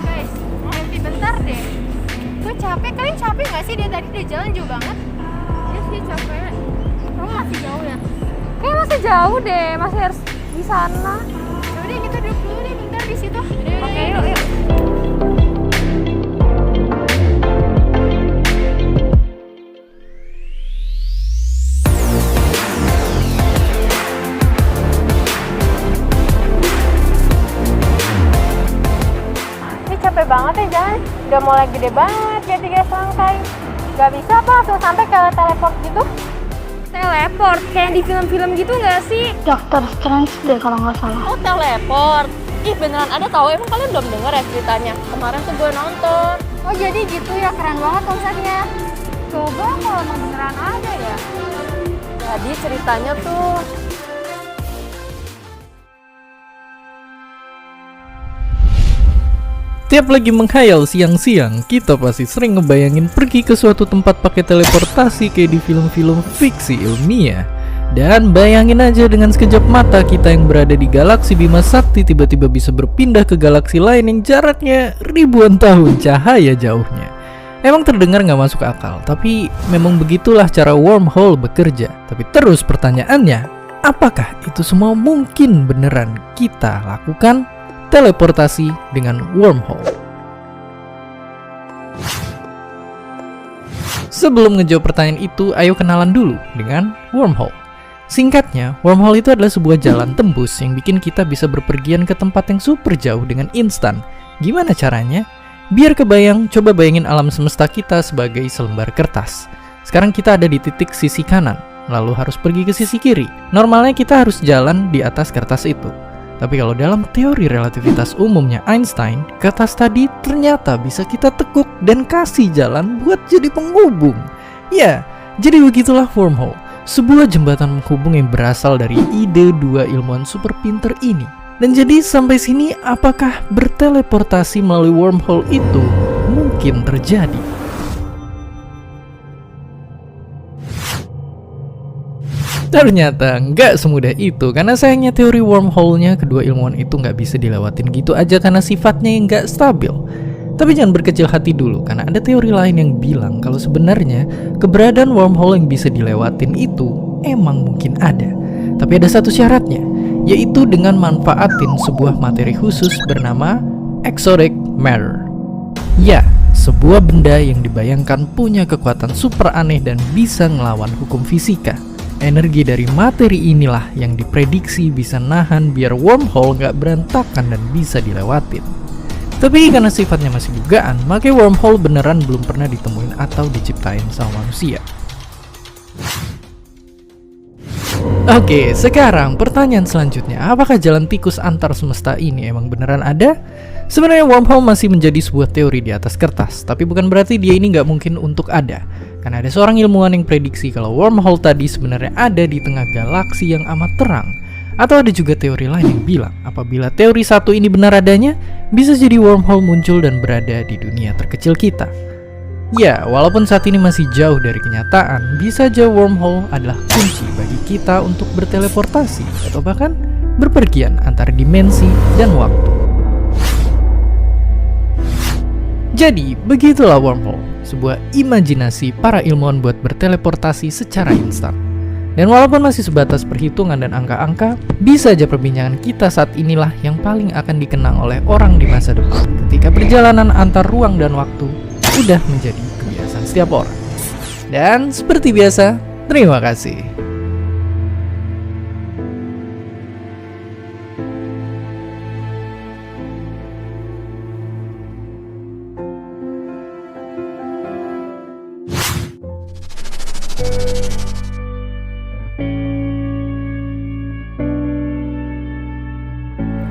Guys, berhenti bentar deh. Gue capek, kalian capek gak sih? Dia tadi udah jalan jauh banget. Iya sih capek. Kamu masih jauh ya? Kayaknya masih jauh deh, masih harus di sana. Yaudah kita duduk dulu nih bentar di situ. Oke, yuk, yuk. Ini capek banget ya jalan. Udah mulai gede banget ya 3 langkai. Gak bisa apa langsung sampai ke teleport gitu? Teleport kayak di film-film gitu nggak sih? Doctor Strange deh kalau nggak salah. Oh, teleport. Ih, beneran ada tahu. Emang kalian belum denger ya ceritanya? Kemarin tuh gue nonton. Oh jadi gitu ya, keren banget konsepnya. Coba kalau emang beneran ada ya. Jadi ceritanya tuh Tiap lagi menghayal siang-siang, kita pasti sering ngebayangin pergi ke suatu tempat pakai teleportasi kayak di film-film fiksi ilmiah. Dan bayangin aja dengan sekejap mata kita yang berada di galaksi Bima Sakti tiba-tiba bisa berpindah ke galaksi lain yang jaraknya ribuan tahun cahaya jauhnya. Emang terdengar nggak masuk akal, tapi memang begitulah cara wormhole bekerja. Tapi terus pertanyaannya, apakah itu semua mungkin beneran kita lakukan? Teleportasi dengan wormhole. Sebelum ngejawab pertanyaan itu, ayo kenalan dulu dengan wormhole. Singkatnya, wormhole itu adalah sebuah jalan tembus yang bikin kita bisa berpergian ke tempat yang super jauh dengan instan. Gimana caranya? Biar kebayang, coba bayangin alam semesta kita sebagai selembar kertas. Sekarang kita ada di titik sisi kanan, lalu harus pergi ke sisi kiri. Normalnya kita harus jalan di atas kertas itu. Tapi kalau dalam teori relativitas umumnya Einstein, kertas tadi ternyata bisa kita tekuk dan kasih jalan buat jadi penghubung. Ya, jadi begitulah wormhole, sebuah jembatan menghubung yang berasal dari ide dua ilmuwan super pinter ini. Dan jadi sampai sini, apakah berteleportasi melalui wormhole itu mungkin terjadi? Ternyata nggak semudah itu, karena sayangnya teori wormhole-nya kedua ilmuwan itu nggak bisa dilewatin gitu aja karena sifatnya yang nggak stabil. Tapi jangan berkecil hati dulu, karena ada teori lain yang bilang kalau sebenarnya keberadaan wormhole yang bisa dilewatin itu emang mungkin ada. Tapi ada satu syaratnya, yaitu dengan manfaatin sebuah materi khusus bernama exotic matter. Ya, sebuah benda yang dibayangkan punya kekuatan super aneh dan bisa ngelawan hukum fisika. Energi dari materi inilah yang diprediksi bisa nahan biar wormhole nggak berantakan dan bisa dilewatin. Tapi karena sifatnya masih dugaan, makanya wormhole beneran belum pernah ditemuin atau diciptain sama manusia. Oke, sekarang pertanyaan selanjutnya, apakah jalan tikus antar semesta ini emang beneran ada? Sebenarnya wormhole masih menjadi sebuah teori di atas kertas, tapi bukan berarti dia ini nggak mungkin untuk ada. Karena ada seorang ilmuwan yang prediksi kalau wormhole tadi sebenarnya ada di tengah galaksi yang amat terang. Atau ada juga teori lain yang bilang, apabila teori satu ini benar adanya, bisa jadi wormhole muncul dan berada di dunia terkecil kita. Ya, walaupun saat ini masih jauh dari kenyataan, bisa aja wormhole adalah kunci bagi kita untuk berteleportasi atau bahkan berpergian antar dimensi dan waktu. Jadi, begitulah wormhole, sebuah imajinasi para ilmuwan buat berteleportasi secara instan. Dan walaupun masih sebatas perhitungan dan angka-angka, bisa aja perbincangan kita saat inilah yang paling akan dikenang oleh orang di masa depan ketika perjalanan antar ruang dan waktu udah menjadi kebiasaan setiap orang. Dan seperti biasa, terima kasih.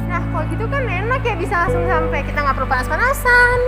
Nah kalau gitu kan enak ya, bisa langsung sampai, kita nggak perlu panas-panasan.